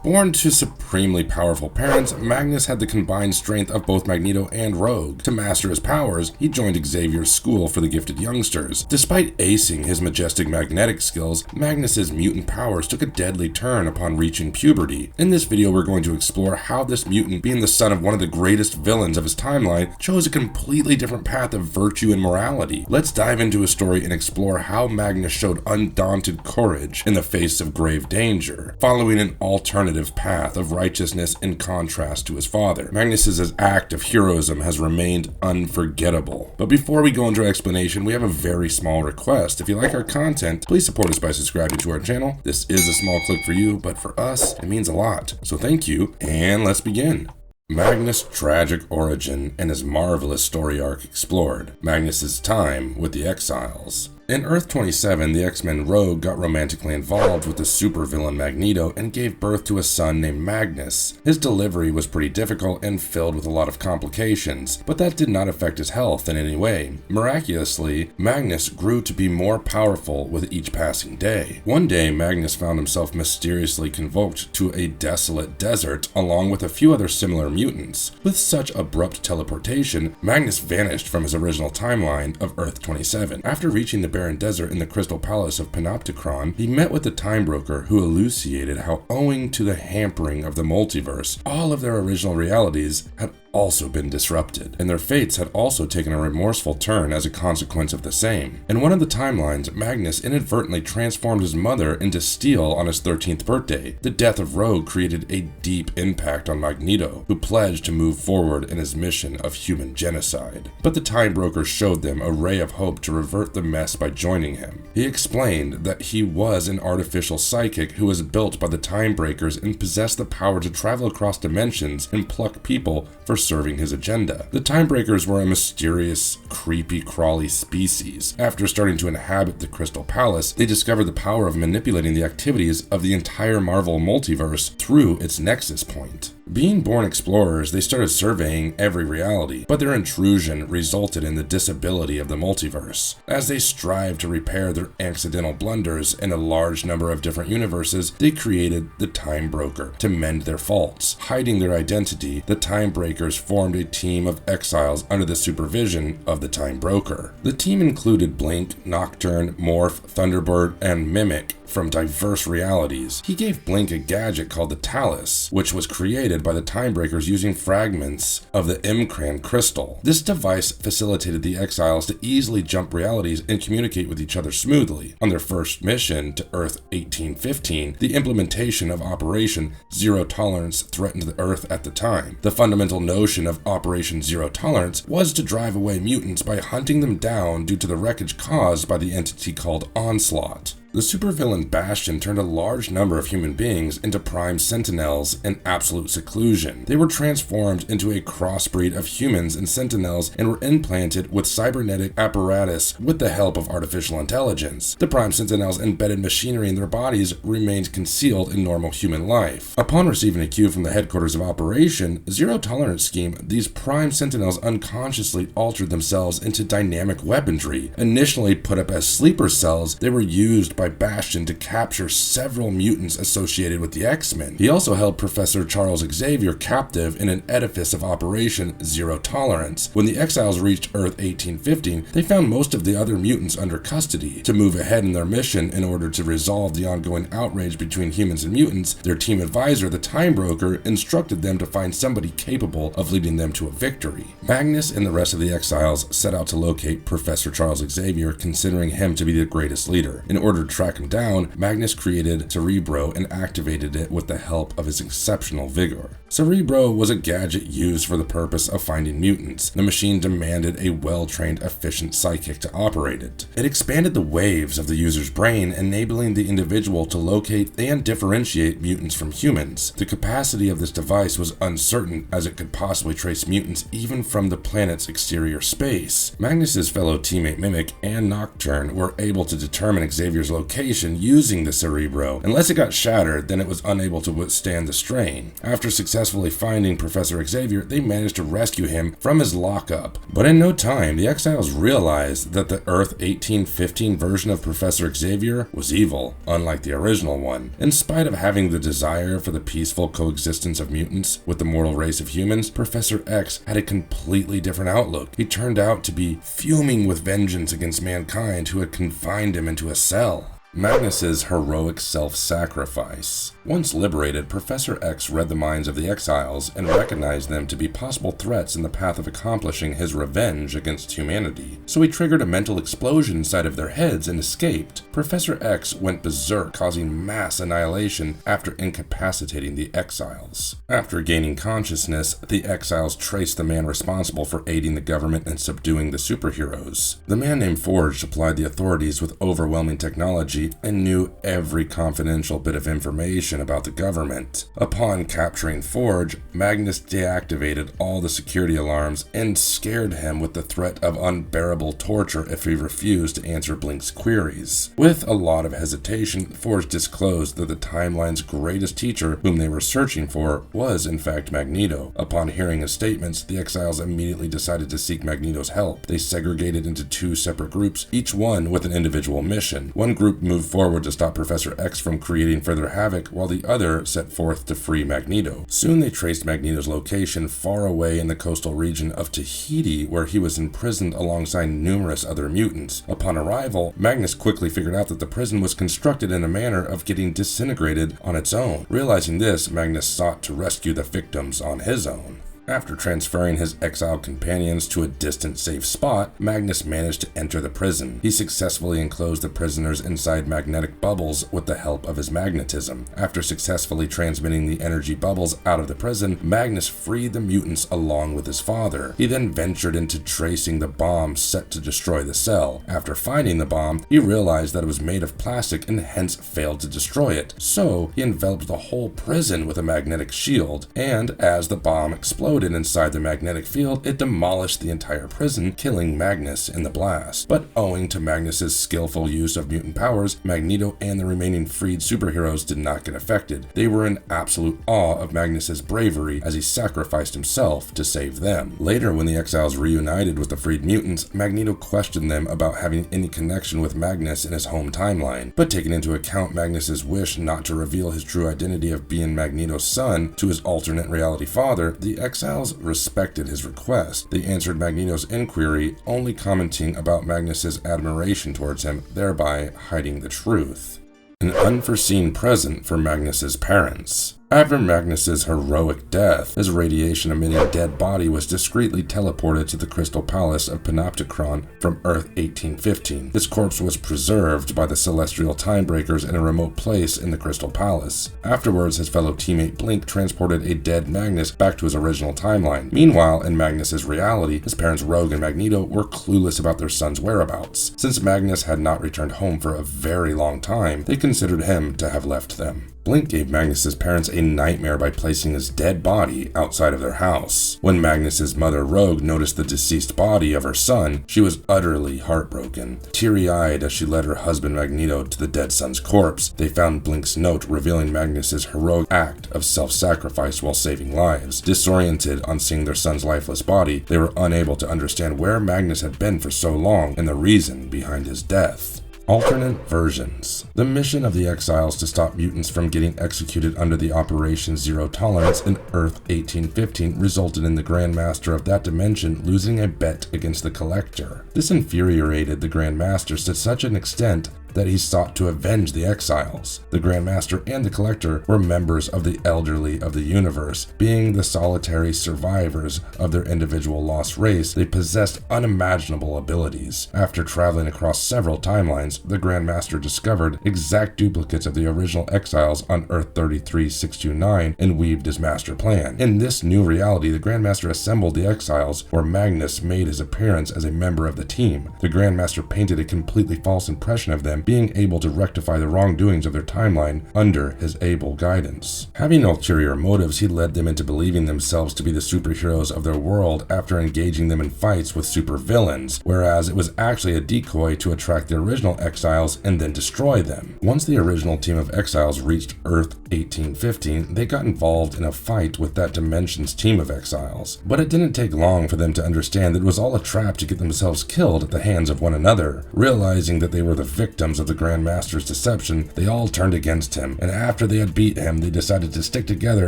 Born to supremely powerful parents, Magnus had the combined strength of both Magneto and Rogue. To master his powers, he joined Xavier's school for the gifted youngsters. Despite acing his majestic magnetic skills, Magnus's mutant powers took a deadly turn upon reaching puberty. In this video, we're going to explore how this mutant, being the son of one of the greatest villains of his timeline, chose a completely different path of virtue and morality. Let's dive into his story and explore how Magnus showed undaunted courage in the face of grave danger, following an alternative path of righteousness in contrast to his father. Magnus's act of heroism has remained unforgettable. But before we go into our explanation, we have a very small request. If you like our content, please support us by subscribing to our channel. This is a small click for you, but for us, it means a lot. So thank you, and let's begin. Magnus' tragic origin and his marvelous story arc explored. Magnus' time with the Exiles. In Earth 27, the X-Men Rogue got romantically involved with the supervillain Magneto and gave birth to a son named Magnus. His delivery was pretty difficult and filled with a lot of complications, but that did not affect his health in any way. Miraculously, Magnus grew to be more powerful with each passing day. One day, Magnus found himself mysteriously convoked to a desolate desert along with a few other similar mutants. With such abrupt teleportation, Magnus vanished from his original timeline of Earth 27. After reaching the barren desert in the Crystal Palace of Panopticon, he met with the Time Broker, who elucidated how, owing to the hampering of the multiverse, all of their original realities had also been disrupted, and their fates had also taken a remorseful turn as a consequence of the same. In one of the timelines, Magnus inadvertently transformed his mother into steel on his 13th birthday. The death of Rogue created a deep impact on Magneto, who pledged to move forward in his mission of human genocide. But the Time Broker showed them a ray of hope to revert the mess by joining him. He explained that he was an artificial psychic who was built by the Time Breakers and possessed the power to travel across dimensions and pluck people for serving his agenda. The Time Breakers were a mysterious, creepy, crawly species. After starting to inhabit the Crystal Palace, they discovered the power of manipulating the activities of the entire Marvel multiverse through its nexus point. Being born explorers, they started surveying every reality, but their intrusion resulted in the disability of the multiverse. As they strived to repair their accidental blunders in a large number of different universes, they created the Time Broker to mend their faults. Hiding their identity, the Time Breakers formed a team of exiles under the supervision of the Time Broker. The team included Blink, Nocturne, Morph, Thunderbird, and Mimic from diverse realities. He gave Blink a gadget called the Talus, which was created by the Time Breakers using fragments of the Imcran crystal. This device facilitated the exiles to easily jump realities and communicate with each other smoothly. On their first mission to Earth 1815, the implementation of Operation Zero Tolerance threatened the Earth at the time. The fundamental notion of Operation Zero Tolerance was to drive away mutants by hunting them down due to the wreckage caused by the entity called Onslaught. The supervillain Bastion turned a large number of human beings into prime sentinels in absolute seclusion. They were transformed into a crossbreed of humans and sentinels and were implanted with cybernetic apparatus with the help of artificial intelligence. The prime sentinels embedded machinery in their bodies remained concealed in normal human life. Upon receiving a cue from the headquarters of Operation Zero Tolerance Scheme, these prime sentinels unconsciously altered themselves into dynamic weaponry. Initially put up as sleeper cells, they were used by Bastion to capture several mutants associated with the X-Men. He also held Professor Charles Xavier captive in an edifice of Operation Zero Tolerance. When the Exiles reached Earth 1815, they found most of the other mutants under custody. To move ahead in their mission in order to resolve the ongoing outrage between humans and mutants, their team advisor, the Time Broker, instructed them to find somebody capable of leading them to a victory. Magnus and the rest of the Exiles set out to locate Professor Charles Xavier, considering him to be the greatest leader. In order to track him down, Magnus created Cerebro and activated it with the help of his exceptional vigor. Cerebro was a gadget used for the purpose of finding mutants. The machine demanded a well-trained, efficient psychic to operate it. It expanded the waves of the user's brain, enabling the individual to locate and differentiate mutants from humans. The capacity of this device was uncertain, as it could possibly trace mutants even from the planet's exterior space. Magnus's fellow teammate Mimic and Nocturne were able to determine Xavier's location using the Cerebro. Unless it got shattered, then it was unable to withstand the strain. After successfully finding Professor Xavier, they managed to rescue him from his lockup. But in no time, the Exiles realized that the Earth 1815 version of Professor Xavier was evil, unlike the original one. In spite of having the desire for the peaceful coexistence of mutants with the mortal race of humans, Professor X had a completely different outlook. He turned out to be fuming with vengeance against mankind who had confined him into a cell. Magnus's heroic self-sacrifice. Once liberated, Professor X read the minds of the Exiles and recognized them to be possible threats in the path of accomplishing his revenge against humanity. So he triggered a mental explosion inside of their heads and escaped. Professor X went berserk, causing mass annihilation after incapacitating the Exiles. After gaining consciousness, the Exiles traced the man responsible for aiding the government and subduing the superheroes. The man named Forge supplied the authorities with overwhelming technology and knew every confidential bit of information about the government. Upon capturing Forge, Magnus deactivated all the security alarms and scared him with the threat of unbearable torture if he refused to answer Blink's queries. With a lot of hesitation, Forge disclosed that the timeline's greatest teacher, whom they were searching for, was in fact Magneto. Upon hearing his statements, the Exiles immediately decided to seek Magneto's help. They segregated into two separate groups, each one with an individual mission. One group moved forward to stop Professor X from creating further havoc, while the other set forth to free Magneto. Soon they traced Magneto's location far away in the coastal region of Tahiti, where he was imprisoned alongside numerous other mutants. Upon arrival, Magnus quickly figured out that the prison was constructed in a manner of getting disintegrated on its own. Realizing this, Magnus sought to rescue the victims on his own. After transferring his exiled companions to a distant safe spot, Magnus managed to enter the prison. He successfully enclosed the prisoners inside magnetic bubbles with the help of his magnetism. After successfully transmitting the energy bubbles out of the prison, Magnus freed the mutants along with his father. He then ventured into tracing the bomb set to destroy the cell. After finding the bomb, he realized that it was made of plastic and hence failed to destroy it. So he enveloped the whole prison with a magnetic shield, and as the bomb exploded inside the magnetic field, it demolished the entire prison, killing Magnus in the blast. But owing to Magnus's skillful use of mutant powers, Magneto and the remaining freed superheroes did not get affected. They were in absolute awe of Magnus's bravery as he sacrificed himself to save them. Later, when the Exiles reunited with the freed mutants, Magneto questioned them about having any connection with Magnus in his home timeline. But taking into account Magnus's wish not to reveal his true identity of being Magneto's son to his alternate reality father, the Exiles respected his request. They answered Magneto's inquiry, only commenting about Magnus's admiration towards him, thereby hiding the truth. An unforeseen present for Magnus's parents. After Magnus's heroic death, his radiation-emitting dead body was discreetly teleported to the Crystal Palace of Panopticon from Earth 1815. His corpse was preserved by the Celestial Timebreakers in a remote place in the Crystal Palace. Afterwards, his fellow teammate Blink transported a dead Magnus back to his original timeline. Meanwhile, in Magnus's reality, his parents Rogue and Magneto were clueless about their son's whereabouts. Since Magnus had not returned home for a very long time, they considered him to have left them. Blink gave Magnus's parents a nightmare by placing his dead body outside of their house. When Magnus's mother Rogue noticed the deceased body of her son, she was utterly heartbroken. Teary-eyed as she led her husband Magneto to the dead son's corpse, they found Blink's note revealing Magnus's heroic act of self-sacrifice while saving lives. Disoriented on seeing their son's lifeless body, they were unable to understand where Magnus had been for so long and the reason behind his death. Alternate versions. The mission of the Exiles to stop mutants from getting executed under the Operation Zero Tolerance in Earth 1815 resulted in the Grand Master of that dimension losing a bet against the Collector. This infuriated the Grand Master to such an extent that he sought to avenge the Exiles. The Grand Master and the Collector were members of the elderly of the universe. Being the solitary survivors of their individual lost race, they possessed unimaginable abilities. After traveling across several timelines, the Grand Master discovered exact duplicates of the original Exiles on Earth 33629 and weaved his master plan. In this new reality, the Grand Master assembled the Exiles, where Magnus made his appearance as a member of the team. The Grand Master painted a completely false impression of them, being able to rectify the wrongdoings of their timeline under his able guidance. Having ulterior motives, he led them into believing themselves to be the superheroes of their world after engaging them in fights with supervillains, whereas it was actually a decoy to attract the original exiles and then destroy them. Once the original team of exiles reached Earth 1815, they got involved in a fight with that dimension's team of exiles. But it didn't take long for them to understand that it was all a trap to get themselves killed at the hands of one another. Realizing that they were the victims of the Grand Master's deception, they all turned against him, and after they had beat him, they decided to stick together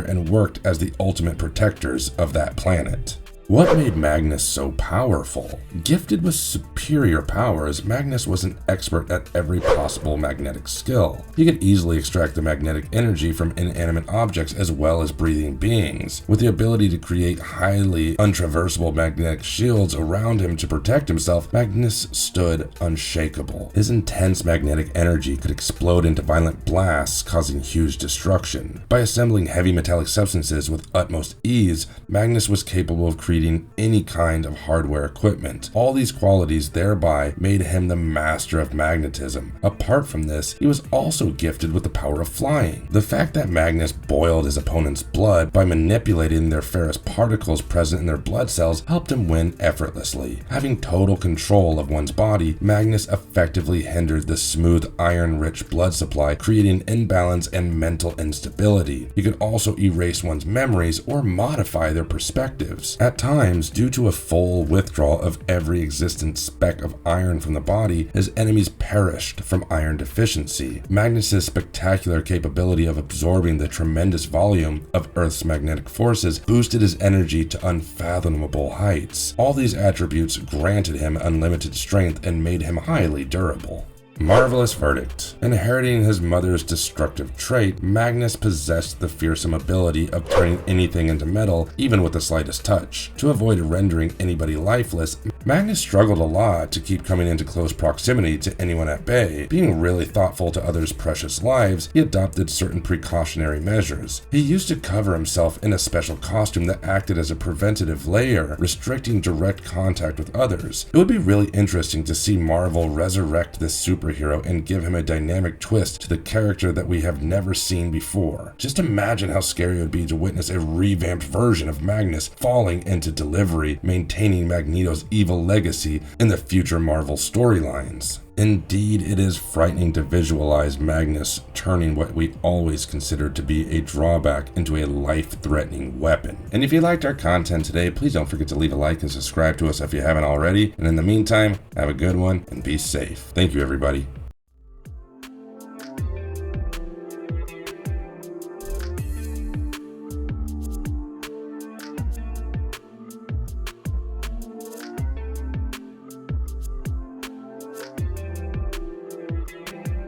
and worked as the ultimate protectors of that planet. What made Magnus so powerful? Gifted with superior powers, Magnus was an expert at every possible magnetic skill. He could easily extract the magnetic energy from inanimate objects as well as breathing beings. With the ability to create highly untraversable magnetic shields around him to protect himself, Magnus stood unshakable. His intense magnetic energy could explode into violent blasts, causing huge destruction. By assembling heavy metallic substances with utmost ease, Magnus was capable of creating any kind of hardware equipment. All these qualities thereby made him the master of magnetism. Apart from this, he was also gifted with the power of flying. The fact that Magnus boiled his opponent's blood by manipulating their ferrous particles present in their blood cells helped him win effortlessly. Having total control of one's body, Magnus effectively hindered the smooth iron-rich blood supply, creating imbalance and mental instability. He could also erase one's memories or modify their perspectives. At times, due to a full withdrawal of every existent speck of iron from the body, his enemies perished from iron deficiency. Magnus's spectacular capability of absorbing the tremendous volume of Earth's magnetic forces boosted his energy to unfathomable heights. All these attributes granted him unlimited strength and made him highly durable. Marvelous verdict. Inheriting his mother's destructive trait, Magnus possessed the fearsome ability of turning anything into metal, even with the slightest touch. To avoid rendering anybody lifeless, Magnus struggled a lot to keep coming into close proximity to anyone at bay. Being really thoughtful to others' precious lives, he adopted certain precautionary measures. He used to cover himself in a special costume that acted as a preventative layer, restricting direct contact with others. It would be really interesting to see Marvel resurrect this superhero and give him a dynamic twist to the character that we have never seen before. Just imagine how scary it would be to witness a revamped version of Magnus falling into delivery, maintaining Magneto's evil legacy in the future Marvel storylines. Indeed, it is frightening to visualize Magnus turning what we always considered to be a drawback into a life-threatening weapon. And if you liked our content today, please don't forget to leave a like and subscribe to us if you haven't already. And in the meantime, have a good one and be safe. Thank you, everybody.